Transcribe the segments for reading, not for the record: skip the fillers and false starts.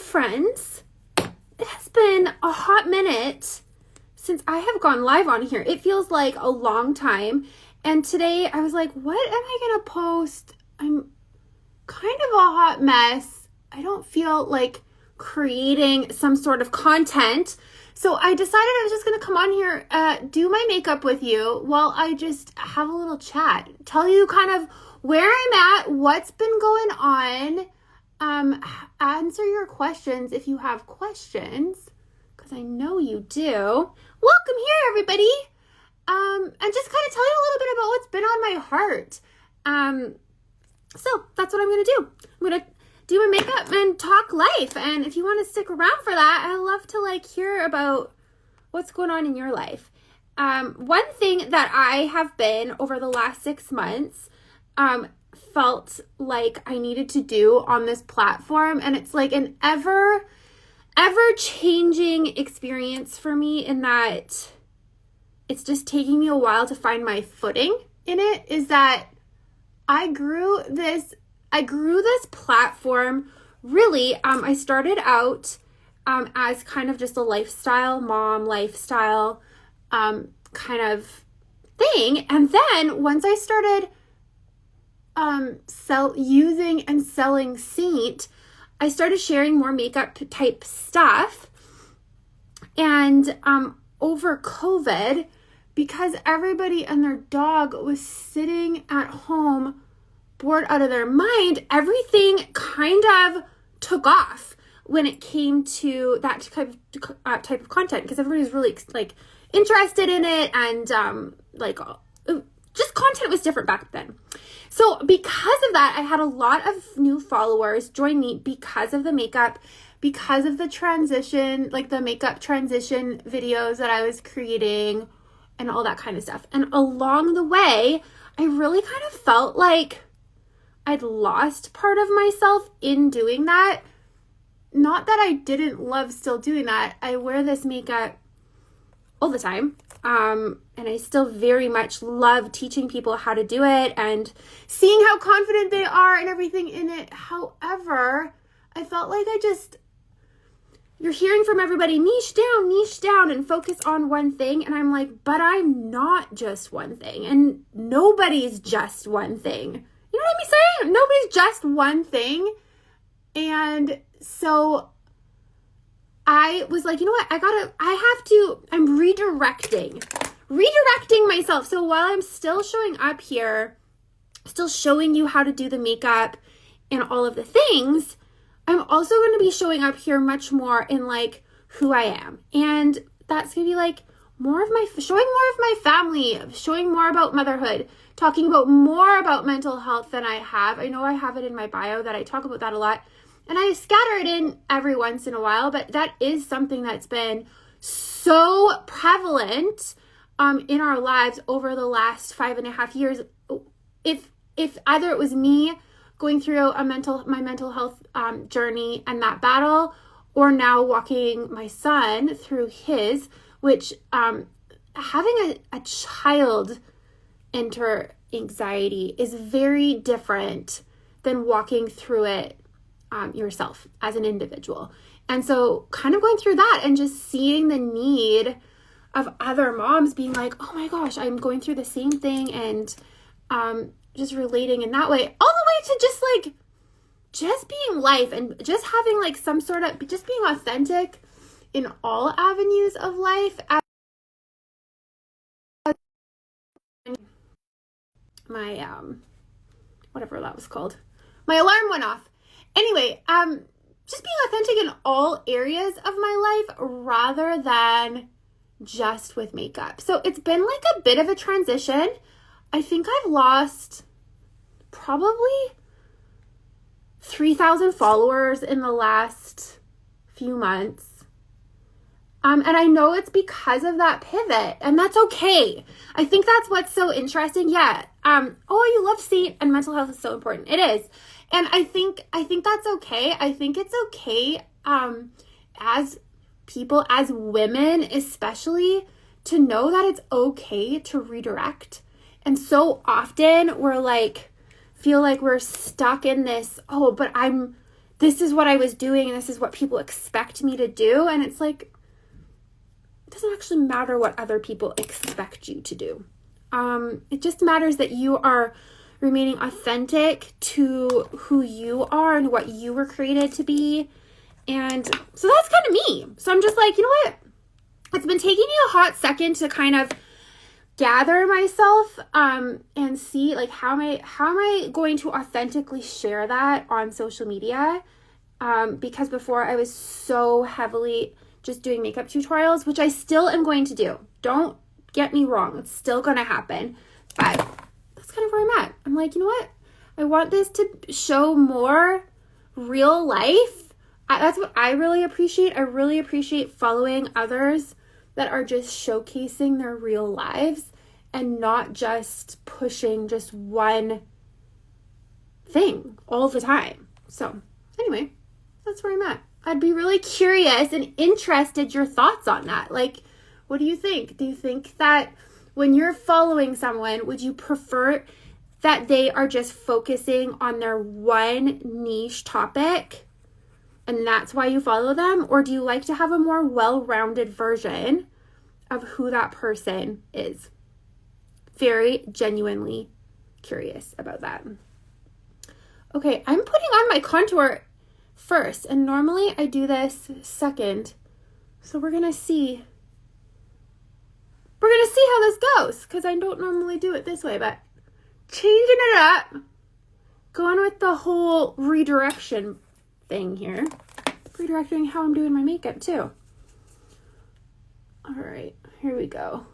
friends. It has been a hot minute since I have gone live on here. It feels like a long time. And today I was like, what am I going to post? I'm kind of a hot mess. I don't feel like creating some sort of content. So I decided I was just going to come on here, do my makeup with you while I just have a little chat. Tell you kind of where I'm at, what's been going on. Answer your questions if you have questions, because I know you do. Welcome here, everybody. And just kind of tell you a little bit about what's been on my heart. So that's what I'm going to do. I'm going to do my makeup and talk life. And if you want to stick around for that, I love to hear about what's going on in your life. One thing that I have been over the last 6 months, felt like I needed to do on this platform, and it's like an ever changing experience for me, in that it's just taking me a while to find my footing in it, is that I grew this platform. Really, I started out as kind of just a lifestyle kind of thing, and then once I started using and selling Saint, I started sharing more makeup type stuff. And over COVID, because everybody and their dog was sitting at home bored out of their mind, everything kind of took off when it came to that type of content, because everybody's really interested in it, and just content was different back then. So because of that, I had a lot of new followers join me because of the makeup, because of the transition, the makeup transition videos that I was creating and all that kind of stuff. And along the way, I really kind of felt like I'd lost part of myself in doing that. Not that I didn't love still doing that. I wear this makeup all the time. And I still very much love teaching people how to do it and seeing how confident they are and everything in it. However, I felt like you're hearing from everybody, niche down and focus on one thing. And I'm like, but I'm not just one thing, and nobody's just one thing. You know what I'm saying? Nobody's just one thing. And so I was like, you know what? I'm redirecting myself. So while I'm still showing up here, still showing you how to do the makeup and all of the things, I'm also going to be showing up here much more in who I am. And that's going to be showing more of my family, showing more about motherhood, talking about more about mental health than I have. I know I have it in my bio that I talk about that a lot. And I scatter it in every once in a while, but that is something that's been so prevalent in our lives over the last 5.5 years. If either it was me going through my mental health journey and that battle, or now walking my son through his, which having a child enter anxiety is very different than walking through it yourself as an individual. And so kind of going through that and just seeing the need of other moms being like, oh my gosh, I'm going through the same thing, and just relating in that way, all the way to just being life and just having some sort of, just being authentic in all avenues of life. My, whatever that was called, my alarm went off. Anyway, just being authentic in all areas of my life rather than just with makeup. So it's been a bit of a transition. I think I've lost probably 3,000 followers in the last few months. And I know it's because of that pivot, and that's okay. I think that's what's so interesting. Yeah. You love Saint, and mental health is so important. It is. And I think that's okay. I think it's okay, as people, as women especially, to know that it's okay to redirect. And so often we're feel like we're stuck in this, but I'm this is what I was doing and this is what people expect me to do. And it's like, it doesn't actually matter what other people expect you to do. It just matters that you are remaining authentic to who you are and what you were created to be. And so that's kind of me. So I'm just like, you know what? It's been taking me a hot second to kind of gather myself and see like how am I going to authentically share that on social media, because before I was so heavily just doing makeup tutorials, which I still am going to do. Don't get me wrong, it's still gonna happen, but that's kind of where I'm at. I'm like, you know what, I want this to show more real life. That's what I really appreciate. I really appreciate following others that are just showcasing their real lives and not just pushing just one thing all the time. So anyway, that's where I'm at. I'd be really curious and interested your thoughts on that. Like, what do you think? Do you think that when you're following someone, would you prefer that they are just focusing on their one niche topic and that's why you follow them? Or do you like to have a more well-rounded version of who that person is? Very genuinely curious about that. Okay, I'm putting on my contour first, and normally I do this second. So we're gonna see how this goes, because I don't normally do it this way, but changing it up, going with the whole redirection thing here, redirecting how I'm doing my makeup too. All right, here we go.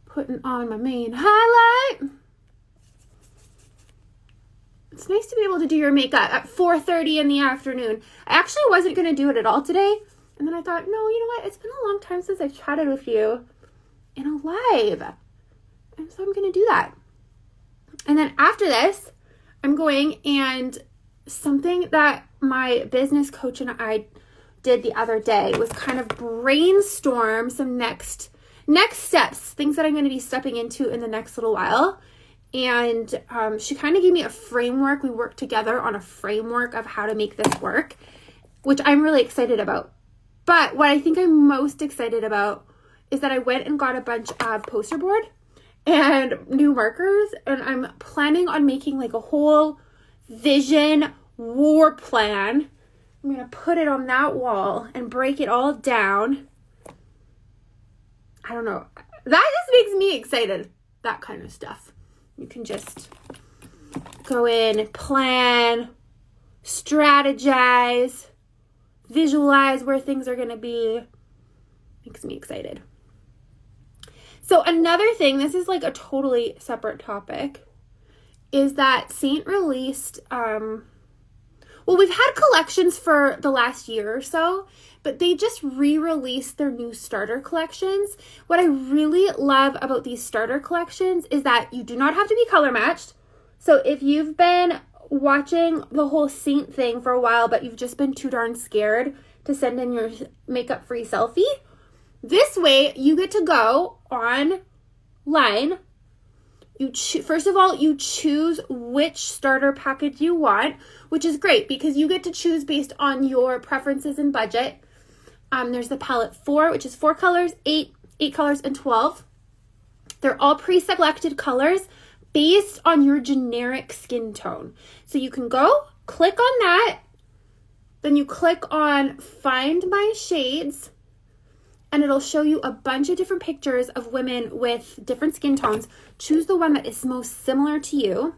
Putting on my main highlight. It's nice to be able to do your makeup at 4:30 in the afternoon. I actually wasn't going to do it at all today. And then I thought, no, you know what? It's been a long time since I've chatted with you in a live. And so I'm going to do that. And then after this, I'm going, and something that my business coach and I did the other day was kind of brainstorm some next steps, things that I'm going to be stepping into in the next little while. And she kind of gave me a framework. We worked together on a framework of how to make this work, which I'm really excited about. But what I think I'm most excited about is that I went and got a bunch of poster board and new markers, and I'm planning on making like a whole vision war plan. I'm going to put it on that wall and break it all down. I don't know. That just makes me excited. That kind of stuff. You can just go in, plan, strategize, visualize where things are going to be. Makes me excited. So another thing, this is like a totally separate topic, is that Saint released, we've had collections for the last year or so, but they just re-released their new starter collections. What I really love about these starter collections is that you do not have to be color matched. So if you've been watching the whole Saint thing for a while, but you've just been too darn scared to send in your makeup-free selfie, this way you get to go online. First of all, you choose which starter package you want, which is great because you get to choose based on your preferences and budget. There's the palette 4, which is 4 colors, 8 colors, and 12. They're all pre-selected colors based on your generic skin tone. So you can go click on that, then you click on Find My Shades, and it'll show you a bunch of different pictures of women with different skin tones. Choose the one that is most similar to you,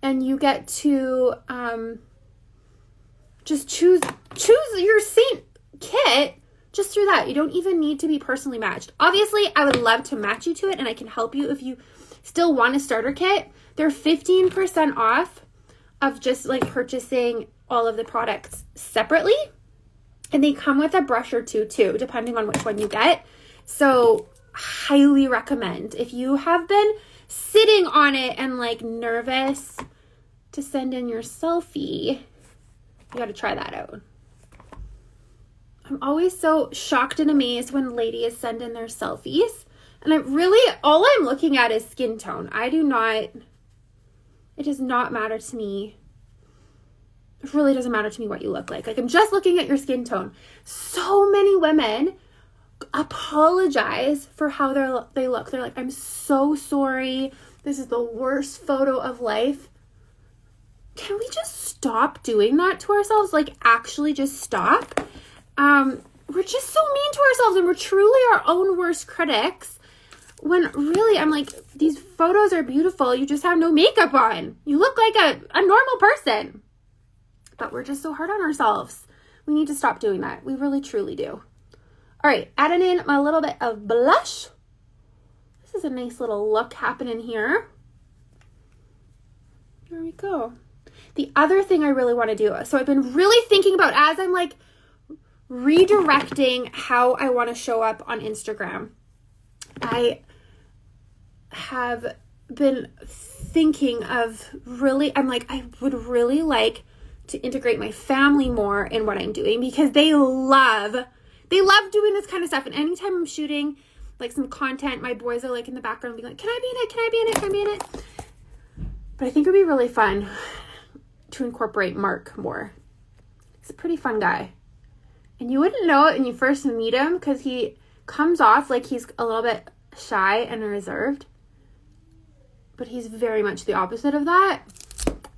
and you get to just choose your Saint kit just through that. You don't even need to be personally matched. Obviously, I would love to match you to it, and I can help you if you still want a starter kit. They're 15% off of just like purchasing all of the products separately. And they come with a brush or two too, depending on which one you get. So highly recommend. If you have been sitting on it and like nervous to send in your selfie, you got to try that out. I'm always so shocked and amazed when ladies send in their selfies. And all I'm looking at is skin tone. It does not matter to me it really doesn't matter to me what you look like. Like, I'm just looking at your skin tone. So many women apologize for how they look. They're like, I'm so sorry. This is the worst photo of life. Can we just stop doing that to ourselves? Like, actually just stop. We're just so mean to ourselves, and we're truly our own worst critics. When really, I'm like, these photos are beautiful. You just have no makeup on. You look like a normal person. But we're just so hard on ourselves. We need to stop doing that. We really, truly do. All right, adding in my little bit of blush. This is a nice little look happening here. There we go. The other thing I really want to do, so I've been really thinking about, as I'm like redirecting how I want to show up on Instagram, I have been thinking of really, I'm like, I would really like to integrate my family more in what I'm doing, because they love doing this kind of stuff. And anytime I'm shooting like some content, my boys are like in the background being like, can I be in it? Can I be in it? Can I be in it? But I think it would be really fun to incorporate Mark more. He's a pretty fun guy. And you wouldn't know it when you first meet him, because he comes off like he's a little bit shy and reserved. But he's very much the opposite of that.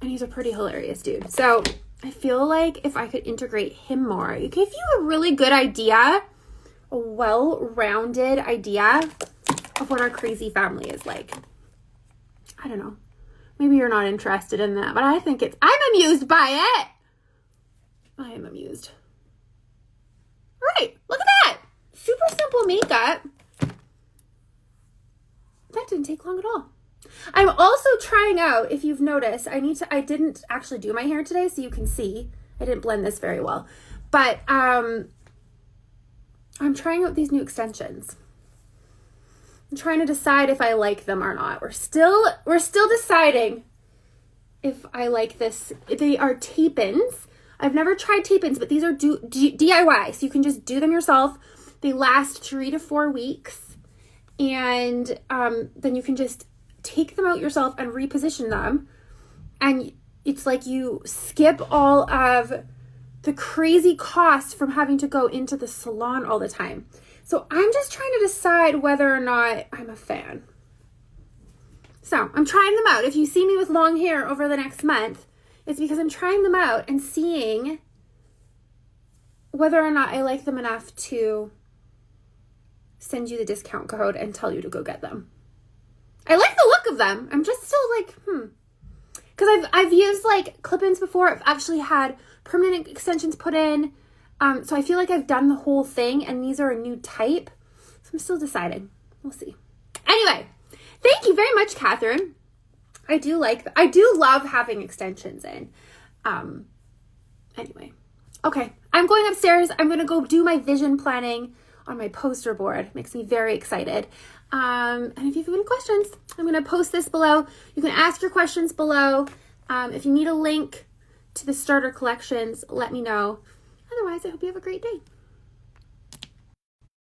And he's a pretty hilarious dude. So I feel like if I could integrate him more, it gives you a really good idea, a well-rounded idea of what our crazy family is like. I don't know. Maybe you're not interested in that, but I think I'm amused by it. I am amused. All right, look at that. Super simple makeup. That didn't take long at all. I'm also trying out, if you've noticed, I didn't actually do my hair today, so you can see. I didn't blend this very well. But I'm trying out these new extensions. I'm trying to decide if I like them or not. We're still deciding if I like this. They are tape-ins. I've never tried tape-ins, but these are DIY, so you can just do them yourself. They last 3 to 4 weeks, and then you can just take them out yourself and reposition them. And it's like you skip all of the crazy costs from having to go into the salon all the time. So I'm just trying to decide whether or not I'm a fan. So I'm trying them out. If you see me with long hair over the next month, it's because I'm trying them out and seeing whether or not I like them enough to send you the discount code and tell you to go get them. I like the look of them. I'm just still like, because I've used like clip-ins before. I've actually had permanent extensions put in. So I feel like I've done the whole thing, and these are a new type. So I'm still deciding. We'll see. Anyway, thank you very much, Catherine. I do love having extensions in. Anyway. Okay. I'm going upstairs. I'm going to go do my vision planning on my poster board. Makes me very excited. And if you have any questions, I'm going to post this below. You can ask your questions below. If you need a link to the starter collections, let me know. Otherwise, I hope you have a great day.